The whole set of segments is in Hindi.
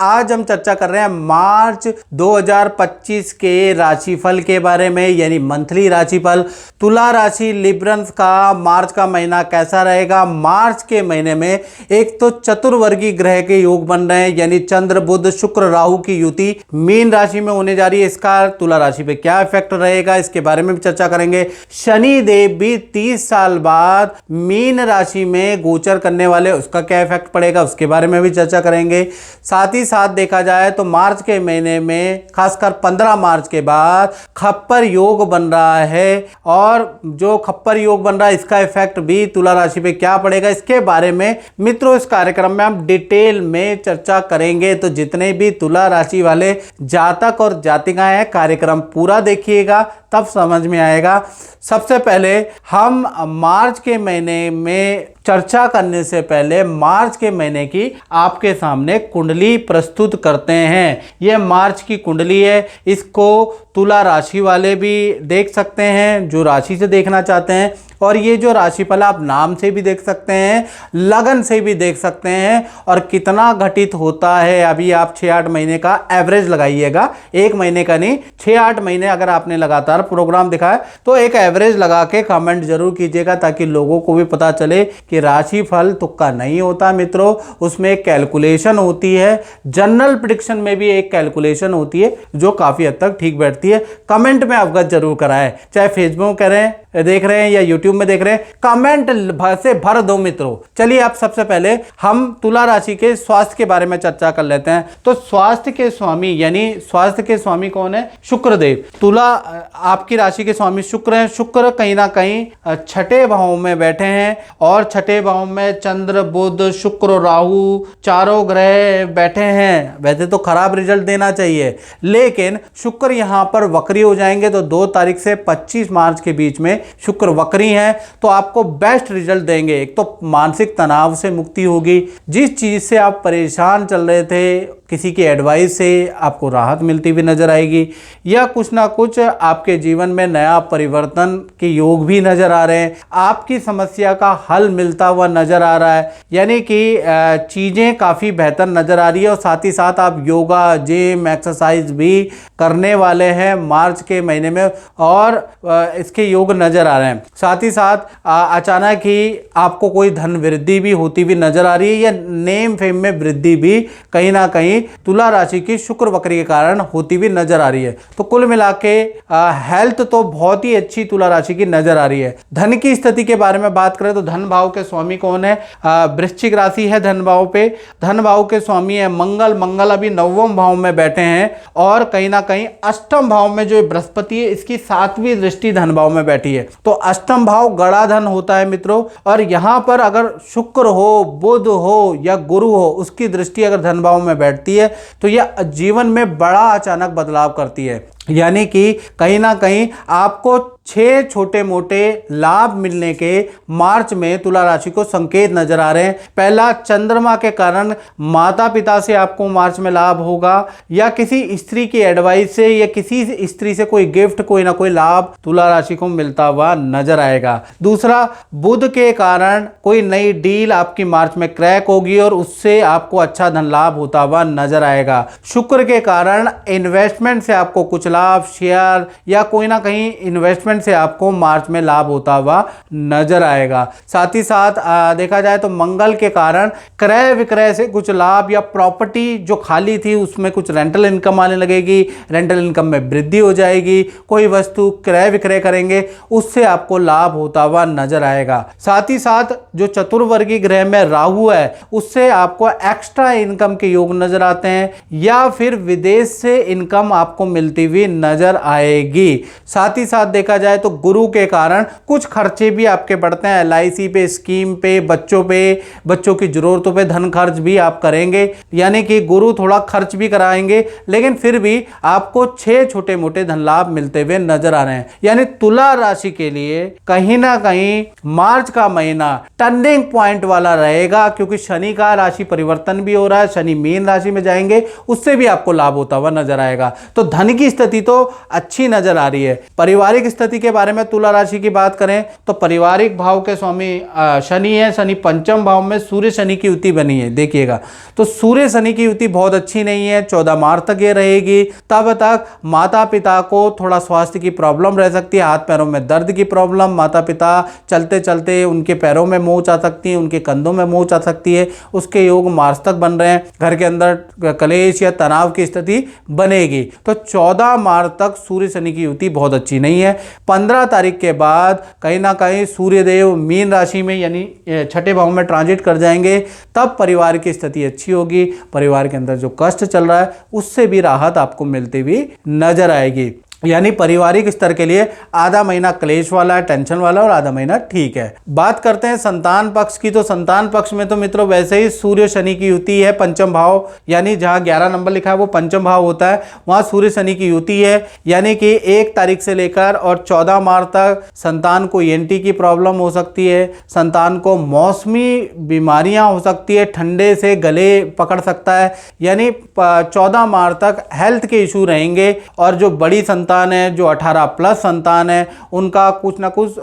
आज हम चर्चा कर रहे हैं मार्च 2025 के राशिफल के बारे में, यानी मंथली राशिफल। तुला राशि लिब्रंस का मार्च का महीना कैसा रहेगा। मार्च के महीने में एक तो चतुर्वर्गीय ग्रह के योग बन रहे हैं, यानी चंद्र बुध शुक्र राहु की युति मीन राशि में होने जा रही है। इसका तुला राशि पे क्या इफेक्ट रहेगा, इसके बारे में भी चर्चा करेंगे। शनि देव भी 30 साल बाद मीन राशि में गोचर करने वाले, उसका क्या इफेक्ट पड़ेगा, उसके बारे में भी चर्चा करेंगे। साथ ही साथ देखा जाए तो मार्च के महीने में खासकर 15 मार्च के बाद खप्पर योग बन रहा है, और जो खप्पर योग बन रहा है इसका इफेक्ट भी तुला राशि पे क्या पड़ेगा, इसके बारे में मित्रों इस कार्यक्रम में हम डिटेल में चर्चा करेंगे। तो जितने भी तुला राशि वाले जातक और जातिकाएं हैं, कार्यक्रम पूरा देखिएगा तब समझ में आएगा। सबसे पहले हम मार्च के महीने में चर्चा करने से पहले मार्च के महीने की आपके सामने कुंडली प्रस्तुत करते हैं। यह मार्च की कुंडली है, इसको तुला राशि वाले भी देख सकते हैं जो राशि से देखना चाहते हैं, और ये जो राशिफल आप नाम से भी देख सकते हैं, लगन से भी देख सकते हैं, और कितना घटित होता है अभी आप 6-8 महीने का एवरेज लगाइएगा, एक महीने का नहीं, 6-8 महीने अगर आपने लगातार प्रोग्राम दिखाया तो एक एवरेज लगा के कमेंट जरूर कीजिएगा, ताकि लोगों को भी पता चले कि राशिफल तुक्का नहीं होता मित्रों, उसमें एक कैलकुलेशन होती है। जनरल प्रेडिक्शन में भी एक कैलकुलेशन होती है जो काफी हद तक ठीक बैठती है। कमेंट में अवगत जरूर कराएं, चाहे फेसबुक करें देख रहे हैं या यूट्यूब में देख रहे हैं, कमेंट से भर दो मित्रों। चलिए आप सबसे पहले हम तुला राशि के स्वास्थ्य के बारे में चर्चा कर लेते हैं। तो स्वास्थ्य के स्वामी, यानी स्वास्थ्य के स्वामी कौन है, शुक्र देव। तुला आपकी राशि के स्वामी शुक्र हैं। शुक्र कहीं ना कहीं छठे भाव में बैठे हैं, और छठे भाव में चंद्र बुध शुक्र राहु चारों ग्रह बैठे हैं। वैसे तो खराब रिजल्ट देना चाहिए, लेकिन शुक्र यहां पर वक्री हो जाएंगे। तो 2 तारीख से 25 मार्च के बीच में शुक्र वक्री हैं, तो आपको बेस्ट रिजल्ट देंगे। एक तो मानसिक तनाव से मुक्ति होगी, जिस चीज से आप परेशान चल रहे थे किसी की एडवाइस से आपको राहत मिलती हुई नजर आएगी, या कुछ ना कुछ आपके जीवन में नया परिवर्तन के योग भी नजर आ रहे हैं। आपकी समस्या का हल मिलता हुआ नजर आ रहा है, यानी कि चीजें काफी बेहतर नजर आ रही है। और साथ ही साथ आप योगा जिम एक्सरसाइज भी करने वाले हैं मार्च के महीने में, और इसके योग नजर आ रहे हैं। साथ ही साथ अचानक ही आपको कोई धन वृद्धि भी होती हुई नजर आ रही है, या नेम फेम में वृद्धि भी कहीं ना कहीं तुला राशि की शुक्र वक्री के कारण होती हुई नजर आ रही है। तो कुल मिला के हेल्थ तो बहुत ही अच्छी तुला राशि की नजर आ रही है। धन की स्थिति के बारे में बात करें तो धन भाव के स्वामी कौन है, वृश्चिक राशि है धन भाव पे। धन भाव के स्वामी है मंगल। मंगल अभी 9वें भाव में बैठे हैं, और कहीं ना कहीं अष्टम भाव में जो बृहस्पति है इसकी 7वीं दृष्टि धन भाव में बैठी है। तो अष्टम भाव गड़ा धन होता है मित्रों, और यहां पर अगर शुक्र हो बुध हो या गुरु हो, उसकी दृष्टि अगर धन भाव में बैठती है तो यह जीवन में बड़ा अचानक बदलाव करती है। यानी कि कहीं ना कहीं आपको 6 छोटे मोटे लाभ मिलने के मार्च में तुला राशि को संकेत नजर आ रहे हैं। पहला, चंद्रमा के कारण माता पिता से आपको मार्च में लाभ होगा, या किसी स्त्री की एडवाइस से, या किसी स्त्री से कोई गिफ्ट, कोई ना कोई लाभ तुला राशि को मिलता हुआ नजर आएगा। दूसरा, बुध के कारण कोई नई डील आपकी मार्च में क्रैक होगी, और उससे आपको अच्छा धन लाभ होता हुआ नजर आएगा। शुक्र के कारण इन्वेस्टमेंट से आपको कुछ लाभ, शेयर या कोई ना कहीं इन्वेस्टमेंट से आपको मार्च में लाभ होता हुआ नजर आएगा। साथ ही साथ देखा जाए तो मंगल के कारण क्रय विक्रय से कुछ लाभ, या प्रॉपर्टी जो खाली थी उसमें कुछ रेंटल इनकम आने लगेगी, रेंटल इनकम में वृद्धि हो जाएगी। कोई वस्तु क्रय विक्रय करेंगे उससे आपको लाभ होता हुआ नजर आएगा। साथ ही साथ जो चतुर्वर्गीय ग्रह में राहु है उससे आपको एक्स्ट्रा इनकम के योग नजर आते हैं, या फिर विदेश से इनकम आपको मिलती हुई नजर आएगी। साथ ही साथ देखा जाए तो गुरु के कारण कुछ खर्चे भी आपके बढ़ते हैं, LIC पे, स्कीम पे, बच्चों की जरूरतों पे धन खर्च भी आप करेंगे, यानी कि गुरु थोड़ा खर्च भी कराएंगे, लेकिन फिर भी आपको 6 छोटे मोटे धन लाभ मिलते हुए नजर आ रहे हैं। यानी तुला राशि के लिए कहीं ना कहीं मार्च का महीना टर्निंग पॉइंट वाला रहेगा, क्योंकि शनि का राशि परिवर्तन भी हो रहा है, शनि मीन राशि में जाएंगे, उससे भी आपको लाभ होता हुआ नजर आएगा। तो धन की स्थिति स्थिति तो अच्छी नजर आ रही है। पारिवारिक स्थिति के बारे में तुला राशि की बात करें तो पारिवारिक भाव के स्वामी शनि है। शनि पंचम भाव में सूर्य शनि की युति बनी है, देखिएगा। तो सूर्य शनि की युति बहुत अच्छी नहीं है, 14 मार्च तक ये रहेगी। तब तक माता पिता को थोड़ा स्वास्थ्य की प्रॉब्लम रह सकती है, हाथ पैरों में दर्द की प्रॉब्लम, माता पिता चलते चलते उनके पैरों में मोच आ सकती है, उनके कंधों में मोच आ सकती है, उसके योग मार्च तक बन रहे हैं। घर के अंदर कलेश या तनाव की स्थिति बनेगी। तो 14 मार्च तक सूर्य शनि की युति बहुत अच्छी नहीं है। 15 तारीख के बाद कहीं ना कहीं सूर्यदेव मीन राशि में यानी छठे भाव में ट्रांजिट कर जाएंगे, तब परिवार की स्थिति अच्छी होगी। परिवार के अंदर जो कष्ट चल रहा है उससे भी राहत आपको मिलती हुई नजर आएगी। यानी पारिवारिक स्तर के लिए आधा महीना क्लेश वाला है, टेंशन वाला, और आधा महीना ठीक है। बात करते हैं संतान पक्ष की। तो संतान पक्ष में तो मित्रों वैसे ही सूर्य शनि की युति है, पंचम भाव, यानी जहां 11 नंबर लिखा है वो पंचम भाव होता है, वहां सूर्य शनि की युति है। यानी कि 1 तारीख से लेकर और 14 मार्च तक संतान को ENT की प्रॉब्लम हो सकती है, संतान को मौसमी बीमारियां हो सकती है, ठंडे से गले पकड़ सकता है। यानी 14 मार्च तक हेल्थ के इशू रहेंगे। और जो बड़ी संतान है, जो 18 प्लस संतान है, उनका कुछ ना कुछ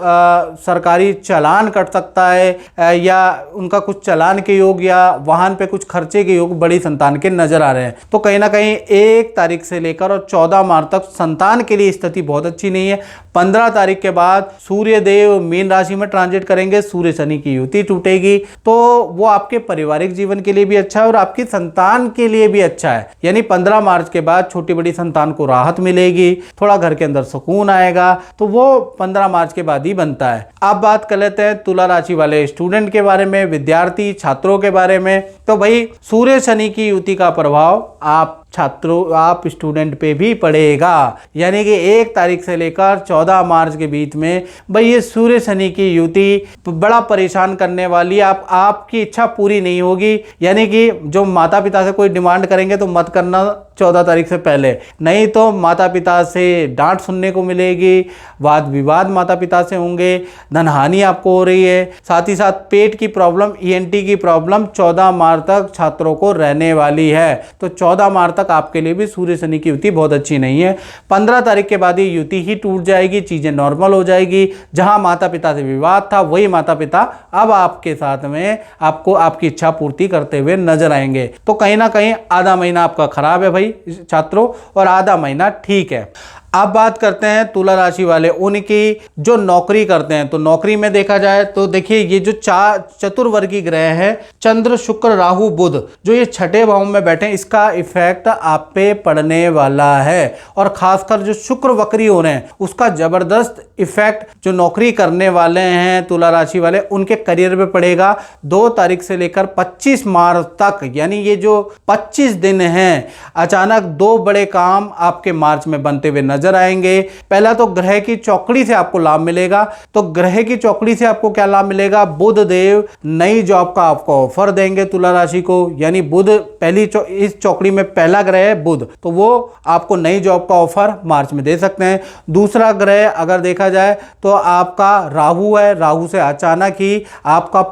सरकारी चालान कट सकता है, या उनका कुछ चालान के योग या वाहन पे कुछ खर्चे के योग बड़ी संतान के नजर आ रहे हैं। तो कहीं ना कहीं 1 तारीख से लेकर और 14 मार्च तक संतान के लिए स्थिति बहुत अच्छी नहीं है। 15 तारीख के बाद सूर्य देव मीन राशि में ट्रांजिट करेंगे, सूर्य शनि की युति टूटेगी, तो वो आपके पारिवारिक जीवन के लिए भी अच्छा है और आपकी संतान के लिए भी अच्छा है। यानी 15 मार्च के बाद छोटी बड़ी संतान को राहत मिलेगी, थोड़ा घर के अंदर सुकून आएगा, तो वो 15 मार्च के बाद ही बनता है। अब बात कर लेते हैं तुला राशि वाले स्टूडेंट के बारे में, विद्यार्थी छात्रों के बारे में। तो भाई सूर्य शनि की युति का प्रभाव आप स्टूडेंट पे भी पड़ेगा। यानी कि 1 तारीख से लेकर 14 मार्च के बीच में भाई ये सूर्य शनि की युति बड़ा परेशान करने वाली, आपकी इच्छा पूरी नहीं होगी। यानी कि जो माता पिता से कोई डिमांड करेंगे तो मत करना 14 तारीख से पहले, नहीं तो माता पिता से डांट सुनने को मिलेगी, वाद विवाद माता पिता से होंगे, धनहानि आपको हो रही है। साथ ही साथ पेट की प्रॉब्लम, ENT की प्रॉब्लम 14 मार्च तक छात्रों को रहने वाली है। तो 14 मार्च तक आपके लिए भी सूर्य शनि की युति बहुत अच्छी नहीं है। 15 तारीख के बाद ये युति ही टूट जाएगी, चीजें नॉर्मल हो जाएगी। जहां माता पिता से विवाद था वही माता पिता अब आपके साथ में आपको आपकी इच्छा पूर्ति करते हुए नजर आएंगे। तो कहीं ना कहीं आधा महीना आपका खराब है भाई छात्रों, और आधा महीना ठीक है। अब बात करते हैं तुला राशि वाले उनकी जो नौकरी करते हैं। तो नौकरी में देखा जाए तो देखिए ये जो चतुर्वर्गी ग्रह है, चंद्र शुक्र राहु बुध, जो ये छठे भाव में बैठे हैं, इसका इफेक्ट आप पे पड़ने वाला है। और खासकर जो शुक्र वक्री हो रहे हैं उसका जबरदस्त इफेक्ट जो नौकरी करने वाले हैं तुला राशि वाले उनके करियर पे पड़ेगा। 2 तारीख से लेकर 25 मार्च तक, यानी ये जो 25 दिन हैं, अचानक 2 बड़े काम आपके मार्च में बनते हुए नजर आएंगे। पहला तो ग्रह की चौकड़ी से आपको लाभ मिलेगा। तो ग्रह की चौकड़ी से आपको क्या लाभ मिलेगा? बुध देव नई जॉब का आपको ऑफर देंगे तुला राशि को। यानी बुध इस चौकड़ी में पहला ग्रह है बुध, तो वो आपको नई जॉब का ऑफर मार्च में दे सकते हैं। दूसरा ग्रह अगर देखा जाए तो आपका राहु है, राहु से अचानक ही आपका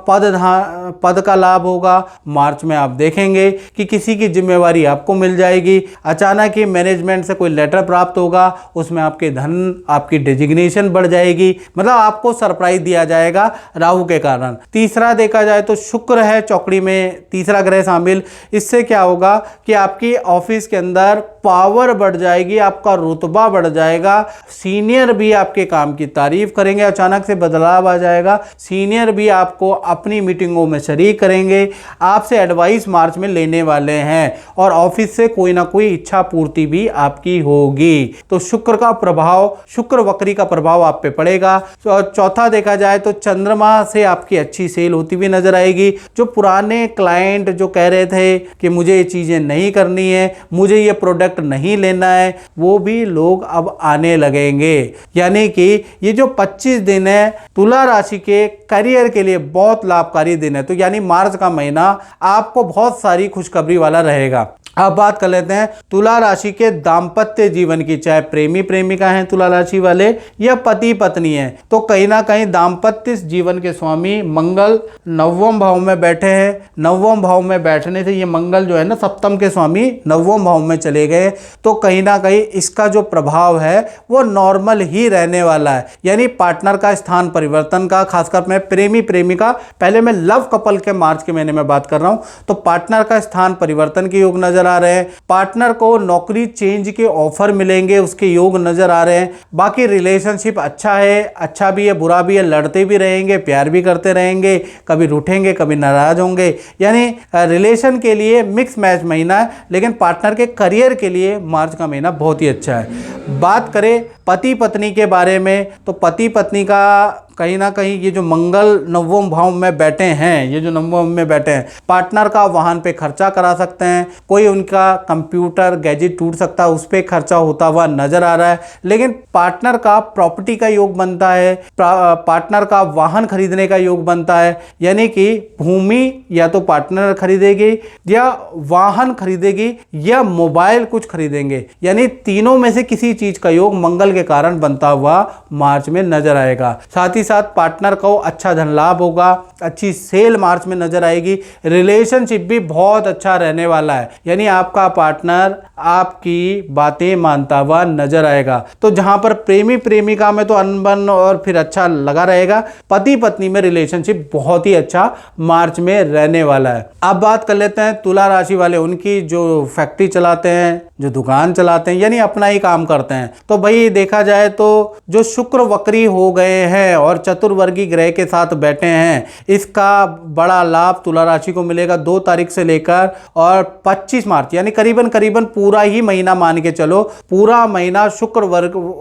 पद का लाभ होगा। मार्च में आप देखेंगे कि किसी की जिम्मेवारी आपको मिल जाएगी, अचानक ही मैनेजमेंट से कोई लेटर प्राप्त होगा, उसमें आपके धन, आपकी डेजिग्नेशन बढ़ जाएगी, मतलब आपको सरप्राइज दिया जाएगा राहु के कारण। तीसरा देखा जाए तो शुक्र है चौकड़ी में, तीसरा ग्रह शामिल। इससे क्या होगा कि आपकी ऑफिस के अंदर पावर बढ़ जाएगी, आपका रुतबा बढ़ जाएगा, सीनियर भी आपके काम की तारीफ करेंगे, अचानक से बदलाव आ जाएगा, सीनियर भी आपको अपनी मीटिंगों में शरीक करेंगे, आपसे एडवाइस मार्च में लेने वाले हैं, और ऑफिस से कोई ना कोई इच्छा पूर्ति भी आपकी होगी। तो शुक्र का प्रभाव, शुक्र वक्री का प्रभाव आप पे पड़ेगा। तो चौथा देखा जाए तो चंद्रमा से आपकी अच्छी सेल होती हुई नजर आएगी। जो पुराने क्लाइंट जो कह रहे थे कि मुझे ये चीजें नहीं करनी है, मुझे ये प्रोडक्ट नहीं लेना है, वो भी लोग अब आने लगेंगे। यानी कि ये जो 25 दिन है तुला राशि के करियर के लिए बहुत लाभकारी दिन है। तो यानी मार्च का महीना आपको बहुत सारी खुशखबरी वाला रहेगा। अब बात कर लेते हैं तुला राशि के दाम्पत्य जीवन की, चाहे प्रेमी प्रेमिका हैं तुला राशि वाले या पति पत्नी हैं, तो कहीं ना कहीं दाम्पत्य जीवन के स्वामी मंगल नवम भाव में बैठे हैं। नवम भाव में बैठने से ये मंगल जो है ना सप्तम के स्वामी नवम भाव में चले गए, तो कहीं ना कहीं इसका जो प्रभाव है वो नॉर्मल ही रहने वाला है, यानी पार्टनर का स्थान परिवर्तन का, खासकर मैं प्रेमी प्रेमिका, पहले मैं लव कपल के मार्च के महीने में बात कर रहा हूं, तो पार्टनर का स्थान परिवर्तन के योग नजर आ रहे हैं। पार्टनर को नौकरी चेंज के ऑफर मिलेंगे, उसके योग नजर आ रहे हैं। बाकी रिलेशनशिप अच्छा है, अच्छा भी है बुरा भी है, लड़ते भी रहेंगे प्यार भी करते रहेंगे, कभी रूठेंगे कभी नाराज होंगे, यानी रिलेशन के लिए मिक्स मैच महीना है। लेकिन पार्टनर के करियर के लिए मार्च का महीना बहुत ही अच्छा है। बात करें पति पत्नी के बारे में, तो पति पत्नी का कहीं ना कहीं ये जो मंगल नवम भाव में बैठे हैं, ये जो नवम में बैठे हैं, पार्टनर का वाहन पे खर्चा करा सकते हैं, कोई उनका कंप्यूटर गैजेट टूट सकता है उस पर खर्चा होता हुआ नजर आ रहा है। लेकिन पार्टनर का प्रॉपर्टी का योग बनता है, पार्टनर का वाहन खरीदने का योग बनता है, यानी कि भूमि या तो पार्टनर खरीदेगी या वाहन खरीदेगी या मोबाइल कुछ खरीदेंगे, यानी तीनों में से किसी चीज का योग मंगल के कारण बनता हुआ मार्च में नजर आएगा। साथ ही साथ पार्टनर को अच्छा धन लाभ होगा, अच्छी सेल मार्च में नजर आएगी। रिलेशनशिप भी बहुत अच्छा रहने वाला है, यानी आपका पार्टनर आपकी बातें मानता हुआ नजर आएगा। तो जहां पर प्रेमी प्रेमिका में तो अनबन और फिर अच्छा लगा रहेगा, पति पत्नी में रिलेशनशिप बहुत ही अच्छा मार्च में रहने वाला है। अब बात कर लेते हैं तुला राशि वाले, उनकी जो फैक्ट्री चलाते हैं, जो दुकान चलाते हैं, यानी अपना ही काम करते हैं, तो भाई देखा जाए तो जो शुक्र वक्री हो गए हैं और चतुर्वर्गी ग्रह के साथ बैठे हैं, इसका बड़ा लाभ तुला राशि को मिलेगा 2 तारीख से लेकर और 25 मार्च, यानी करीबन करीबन पूरा ही महीना मान के चलो, पूरा महीना शुक्र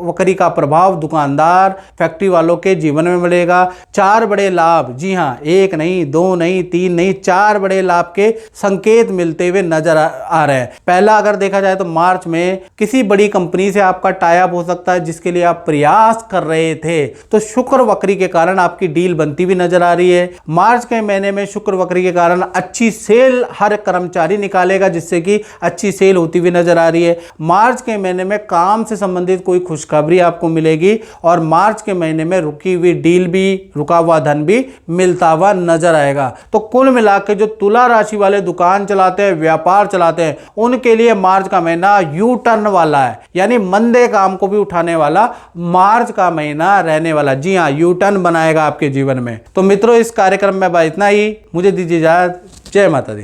वक्री का प्रभाव दुकानदार फैक्ट्री वालों के जीवन में मिलेगा। 4 बड़े लाभ, जी हाँ, 1 नहीं 2 नहीं 3 नहीं 4 बड़े लाभ के संकेत मिलते हुए नजर आ रहे हैं। पहला अगर देखा जाए तो मार्च में किसी बड़ी कंपनी से आपका टाई अप हो सकता है जिसके लिए आप प्रयास कर रहे थे, तो शुक्र वक्री के कारण आपकी डील बनती हुई नजर आ रही है। मार्च के महीने में शुक्र वक्री के कारण अच्छी सेल हर कर्मचारी निकालेगा, जिससे कि अच्छी सेल होती हुई नजर आ रही है। मार्च के महीने में काम से संबंधित कोई खुशखबरी आपको मिलेगी और मार्च के महीने में रुकी हुई डील भी, रुका हुआ धन भी मिलता हुआ नजर आएगा। तो कुल मिलाकर जो तुला राशि वाले दुकान चलाते हैं, व्यापार चलाते हैं, उनके लिए मार्च का महीना यू टर्न वाला है, यानी मंदे काम को भी उठाने वाला मार्च का महीना रहने वाला। जी हाँ, यू टर्न बनाएगा आपके जीवन में। तो मित्रों, इस कार्यक्रम में इतना ही, मुझे दीजिए इजाजत। जय माता दी।